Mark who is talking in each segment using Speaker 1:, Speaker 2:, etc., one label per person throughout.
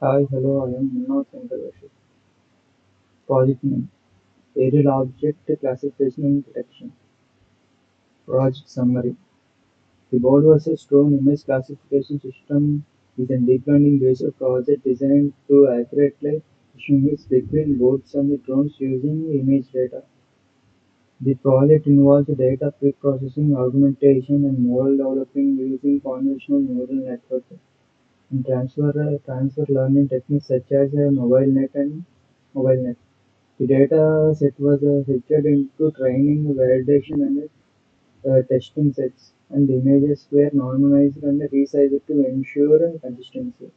Speaker 1: Hi, hello, I am Munna Sankarvashit. Project name Aerial Object Classification and Detection. Project summary. The board was a strong image classification system is a deep learning based project designed to accurately distinguish between boats and drones using image data. The project involves data preprocessing, augmentation, and model developing using convolutional neural networks and transfer learning techniques such as mobile net. The data set was structured into training, validation, and testing sets, and the images were normalized and resized to ensure consistency.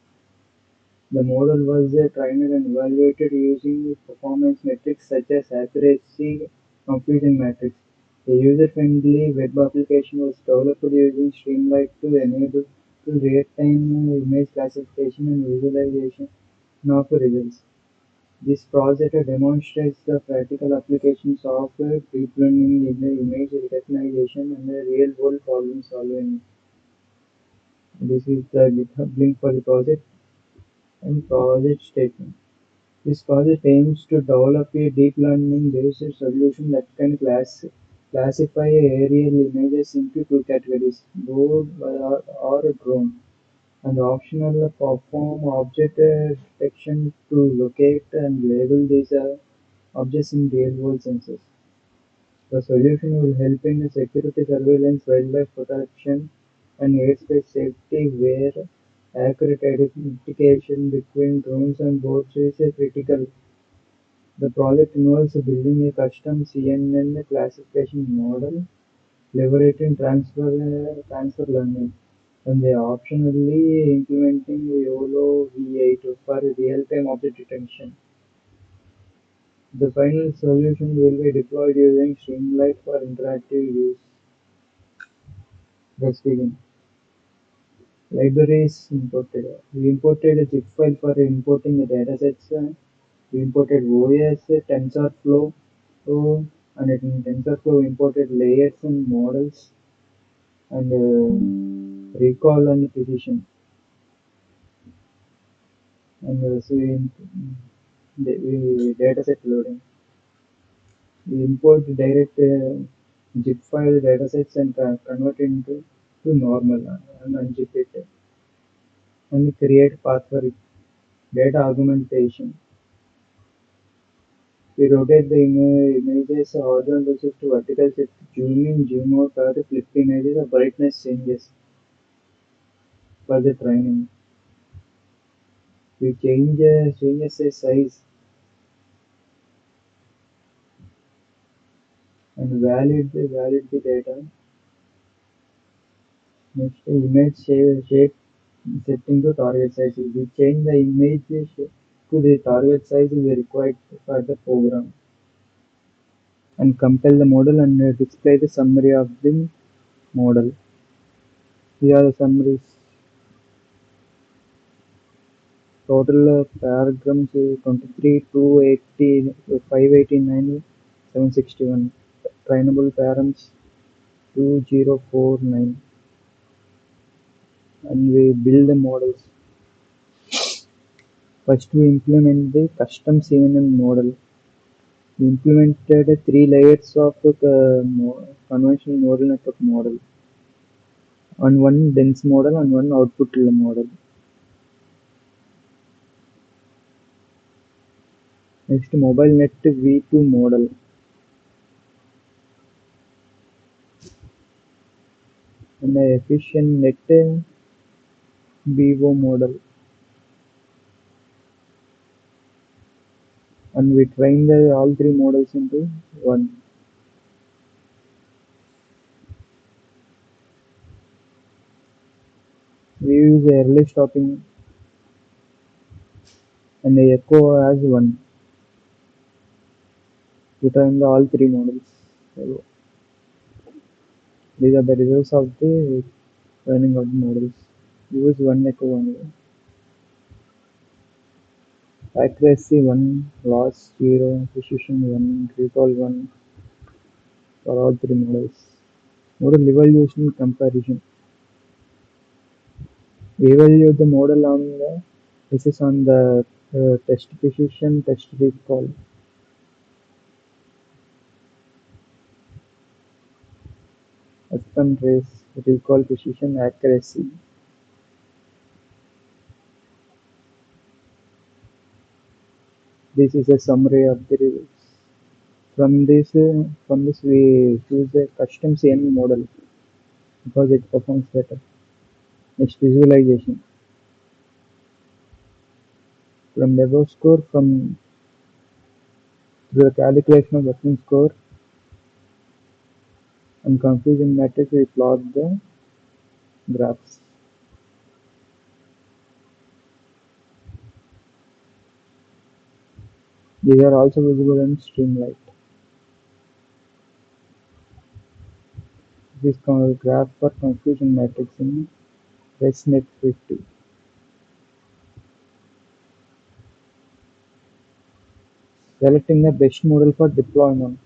Speaker 1: The model was trained and evaluated using performance metrics such as accuracy, confusion matrix. A user-friendly web application was developed using Streamlit to enable real-time image classification and visualization of results. This project demonstrates the practical applications of deep learning in the image recognition and real-world problem solving. This is the GitHub link for the project and project statement. This project aims to develop a deep learning-based solution that can classify aerial images into two categories: bird or drone, and optional perform object detection to locate and label these objects in real-world sensors. The solution will help in security surveillance, wildlife protection, and airspace safety where accurate identification between drones and boats is critical. The project involves building a custom CNN classification model, leveraging transfer learning, and they are optionally implementing YOLO V8 for real-time object detection. The final solution will be deployed using Streamlit for interactive use. Let's begin. Libraries imported. We imported a zip file for importing the datasets. We imported OS, TensorFlow, and in TensorFlow we imported layers and models and recall and precision. And we dataset loading. We import direct zip file datasets and convert into to normal and unzip it and create path for it. Data augmentation. We rotate the images horizontal shift to vertical shift, zoom in, zoom out, or flip images or brightness changes for the training. We changes the size and valid the data. Next, image shape setting to target size. We change the image shape to the target size we required for the program and compile the model and display the summary of the model. Here are the summaries. Total paragrams 23, 280, 589, 761. Trainable params 2049. And we build the models. First, we implement the custom CNN model. We implemented three layers of conventional neural network model, and one dense model and one output model. Next, mobile net V2 model and the EfficientNet Vivo model. And we train all three models into one. We use early stopping and the echo as one to train all three models. So these are the results of the training of the models. Use one echo only. Accuracy 1, loss 0, precision 1, recall 1 for all three models. Model evaluation comparison. We evaluate the model on the This is on the test precision, test recall, Aspen race, recall precision, accuracy. This is a summary of the results. From this we choose a custom CNN model because it performs better. Next, visualization. From the above score, from the calculation of working score and confusion matrix, we plot the graphs. These are also visible in Streamlit. This is called graph for confusion matrix in ResNet 50. Selecting the best model for deployment.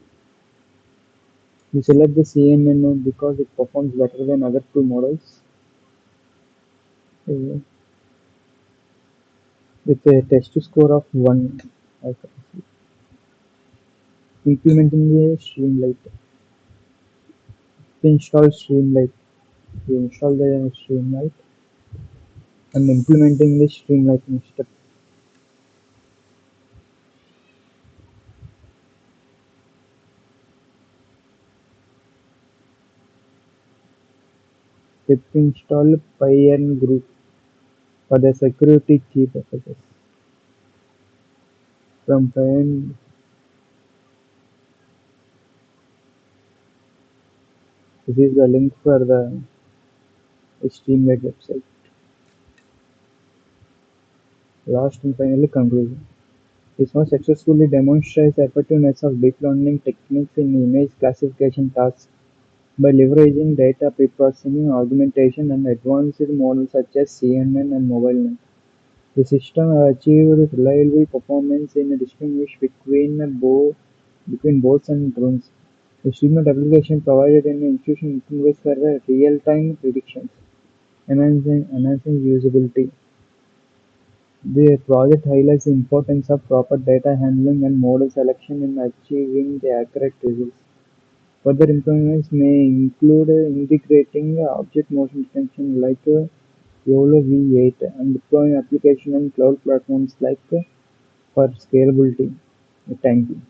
Speaker 1: We select the CNN because it performs better than other two models uh, with a test score of 1 accuracy. Implementing the Streamlit. We install Streamlit. We install the Streamlit and implementing the Streamlit step. Step install Py group for the security key purposes. From Py, this is the link for the Streamlit website. Last and finally conclusion. This one successfully demonstrates the effectiveness of deep learning techniques in image classification tasks by leveraging data preprocessing, augmentation, and advanced models such as CNN and MobileNet. The system achieved reliable performance in distinguish between bots and drones. The Streamlit application provided an institution interface for real-time predictions, enhancing usability. The project highlights the importance of proper data handling and model selection in achieving the accurate results. Further improvements may include integrating object motion detection like YOLO V8 and deploying application on cloud platforms like for scalability. Thank you.